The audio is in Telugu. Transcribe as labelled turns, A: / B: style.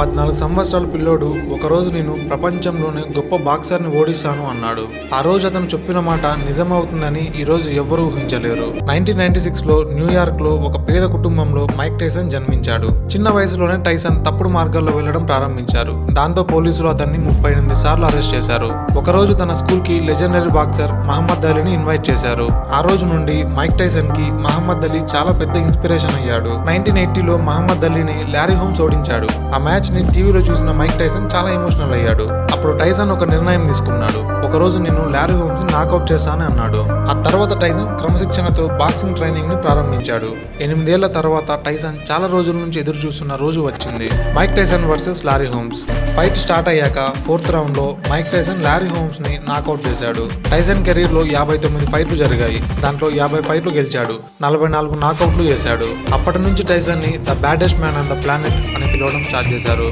A: 14 సంవత్సరాల పిల్లోడు ఒకరోజు నేను ప్రపంచంలోనే గొప్ప బాక్సర్ని ఓడిస్తాను అన్నాడు. ఆ రోజు అతను చెప్పిన మాట నిజమవుతుందని ఈ రోజు ఎవ్వరూ ఊహించలేరు. 1996లో న్యూయార్క్ లో ఒక పేద కుటుంబంలో మైక్ టైసన్ జన్మించాడు. చిన్న వయసులోనే టైసన్ తప్పుడు మార్గాల్లో వెళ్లడం ప్రారంభించారు. దాంతో పోలీసులు అతన్ని 38 సార్లు అరెస్ట్ చేశారు. ఒకరోజు తన స్కూల్ కి లెజెండరీ బాక్సర్ మహమ్మద్ అలీని ఇన్వైట్ చేశారు. ఆ రోజు నుండి మైక్ టైసన్ కి మహమ్మద్ అలీ చాలా పెద్ద ఇన్స్పిరేషన్ అయ్యాడు. 1980లో మహమ్మద్ అలీని లారీ హోమ్స్ ఓడించాడు. ఆ మ్యాచ్ ని టీవీలో చూసిన మైక్ టైసన్ చాలా ఎమోషనల్ అయ్యాడు. అప్పుడు టైసన్ ఒక నిర్ణయం తీసుకున్నాడు. ఒక రోజు నేను లారీ హోమ్స్ ని నాకౌట్ చేశాను అన్నాడు. ఆ తర్వాత టైసన్ క్రమశిక్షణతో బాక్సింగ్ ట్రైనింగ్ ని ప్రారంభించాడు. 8 ఏళ్ల తర్వాత టైసన్ చాలా రోజుల నుంచి ఎదురు చూస్తున్న రోజు వచ్చింది. Mike Tyson versus lorry homes. Fight start అయ్యాక 4th రౌండ్ లో మైక్ టైసన్ లారీ హోమ్స్ ని నాకౌట్ చేశాడు. టైసన్ కెరీర్ లో 59 ఫైట్లు జరిగాయి. దాంట్లో 50 ఫైట్లు గెలిచాడు. 44 నాకౌట్లు చేశాడు. అప్పటి నుంచి టైసన్ ని the baddest man on the planet అని పిలవడం స్టార్ట్ చేశారు.